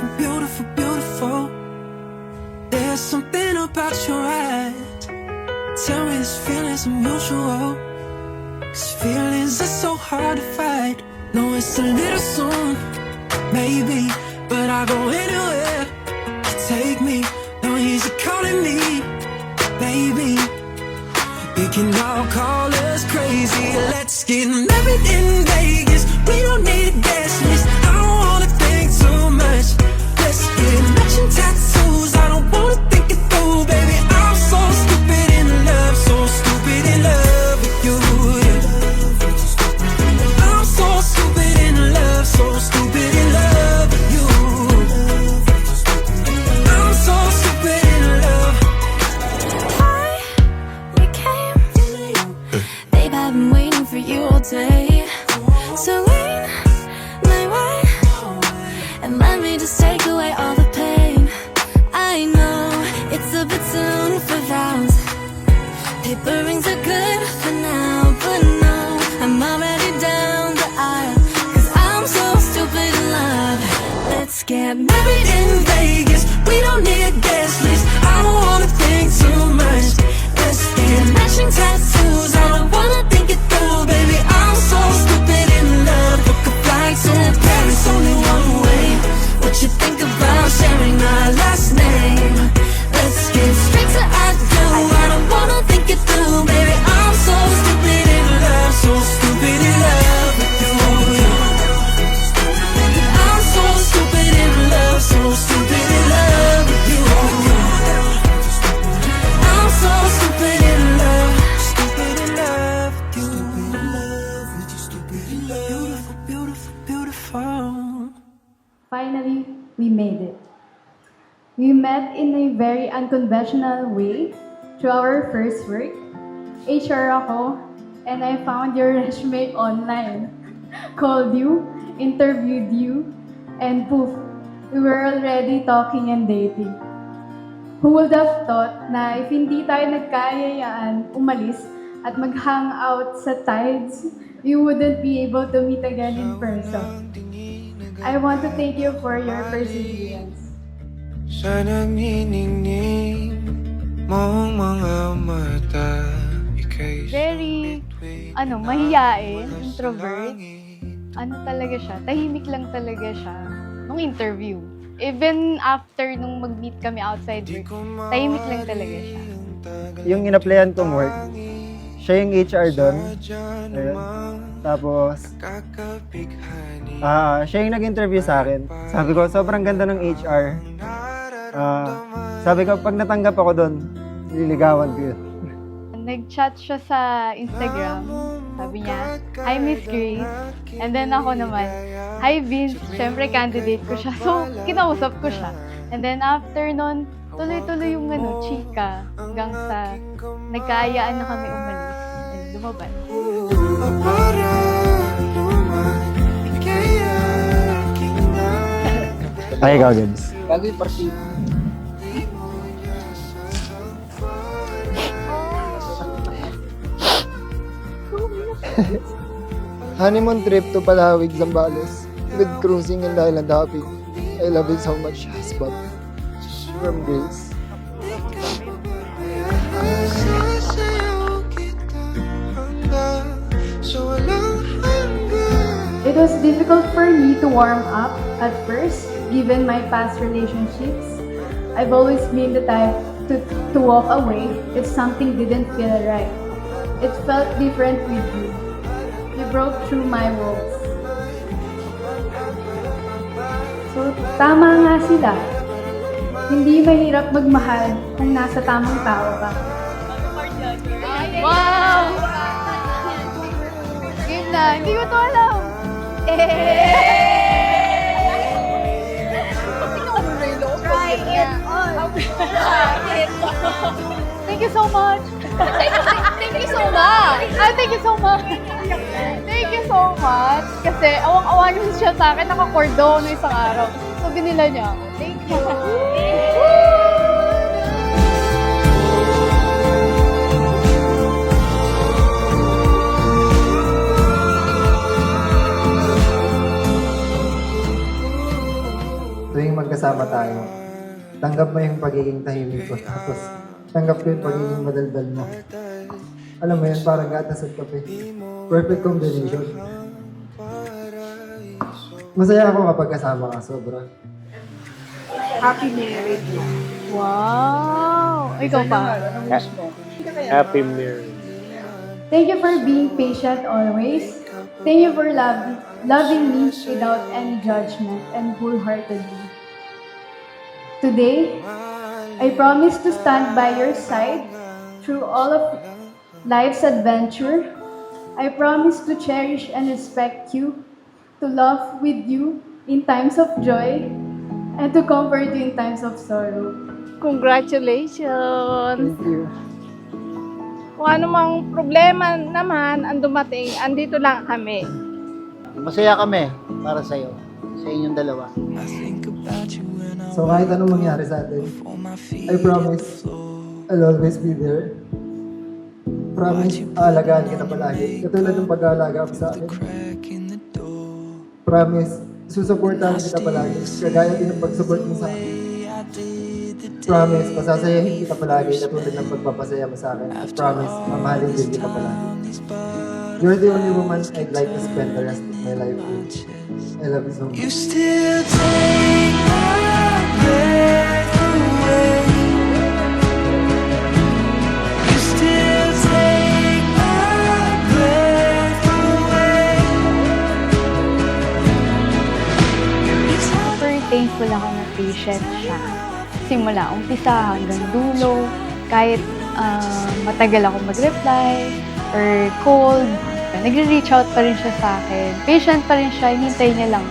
beautiful, beautiful, beautiful. There's something about your eyes. Tell me this feeling's unusual. 'Cause feelings are so hard to fight. No, it's a little soon, maybe, but I'll go anywhere to take me. No, he's calling me, baby. We can all call us crazy. Let's get married in Vegas. We don't need a guest list. I don't wanna think too much. Let's get matching tattoos. I don't wanna think it through, baby. I'm so stupid in love, so stupid in love with you. I'm so stupid in love, so stupid in love with you. I'm so stupid in love. We came, babe, I've been waiting for you all day. So lean my way and let me just take away all the pain. I know it's a bit soon for vows. Paper rings are good for now, but no, I'm already down the aisle. 'Cause I'm so stupid in love. Let's get married in Vegas. We don't need a guest list. I don't wanna think too much. Let's get matching tattoos. I don't wanna think it through, baby. I'm so stupid in love. Book a flight to Paris, only one way. What you think about sharing our last name? Let's get straight to I do. I don't wanna think it through, baby. I'm so stupid in love, so stupid in love with you. I'm so stupid in love, so stupid in love with you. I'm so stupid in love, Stupid in love with you. Stupid in love. Beautiful, beautiful, beautiful. Finally, we made it. We met in a very unconventional way through our first work. HR ako, and I found your resume online. Called you, interviewed you, and poof, we were already talking and dating. Who would have thought na if hindi tayo nagkayayaan umalis at mag-hang out sa Tides, we wouldn't be able to meet again in person. I want to thank you for your perseverance. Sana miningning mong mga mata. Ika'y Very, mahiyain, introvert. Talaga siya, tahimik lang talaga siya nung interview. Even after nung mag-meet kami outside work, tahimik lang talaga siya. Yung in-applyan kong work, siya yung HR doon. Ayun. Tapos, siya yung nag-interview sa akin. Sabi ko, sobrang ganda ng HR. Sabi ko, pag natanggap ako doon, liligawan ko yun. Nag-chat siya sa Instagram. Sabi niya, "Hi, Miss Grace." And then ako naman, "Hi, Vince." Siyempre, candidate ko siya. So, kinausap ko siya. And then after nun, tuloy-tuloy yung chika. Hanggang sa nagkaayaan na kami umalis. And lumabas. Ay, ikaw, Gabs. Bago yung party. Honeymoon trip to Palawig, Zambales with cruising in the island hopping. I love it so much, husband. From Grace. It was difficult for me to warm up at first, given my past relationships. I've always been the type to walk away if something didn't feel right. It felt different with you. You broke through my walls. So, tama nga sila. Hindi mahirap magmahal kung nasa tamang tao ka. Wow! Game na, hindi ko to alam. Try it on. Thank you so much. Thank you so much. Thank you so much. Thank you so much. Kasi awang-awa niyo siya sa akin, naka-cordon na isang araw. So binila niya ako. Thank you. Tuwing magkasama tayo. Tanggap mo yung pagiging tahimik ko, tapos tanggap ko yung pagiging madaldal mo. Alam mo yun, parang gatas at kape. Perfect combination. Masaya ako kapag kasama ka, sobra. Happy marriage. Wow! Ikaw pa. Happy marriage. Thank you for being patient always. Thank you for loving me without any judgment and wholeheartedly. Today, I promise to stand by your side through all of life's adventure. I promise to cherish and respect you, to love with you in times of joy, and to comfort you in times of sorrow. Congratulations! Thank you. Kung anumang problema naman ang dumating, andito lang kami. Masaya kami para sa'yo, sa inyong dalawa. So kahit anong mangyari sa atin, I promise I'll always be there. Promise, aalagaan kita palagi. Katulad ng pag-aalaga mo sa akin. Promise, susuportahan kita palagi. Kagaya din ng pag-support mo sa akin. Promise, pasasayahin kita palagi katulad ng pagpapasaya mo sa akin. At promise, mamahalin din kita palagi. You're the only woman I'd like to spend the rest of my life with. I love you so much. You still take my breath away. You still take my breath away. Super thankful ako na patient siya. Simula umpisa hanggang dulo, kahit matagal ako mag-reply or cold, nagre-reach out pa rin siya sa akin. Patient pa rin siya, hinintay niya lang.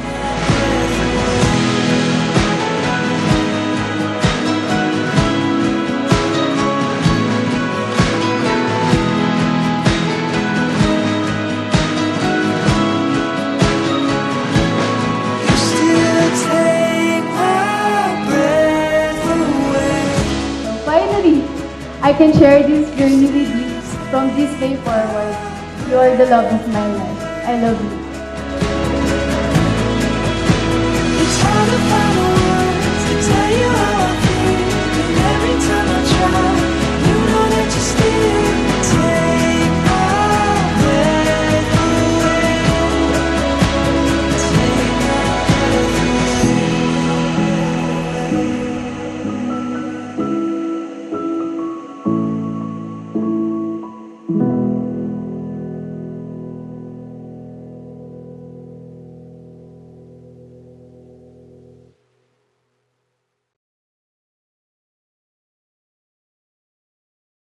You still take my breath away. So finally, I can share this journey with you from this day forward. You are the love of my life. I love you.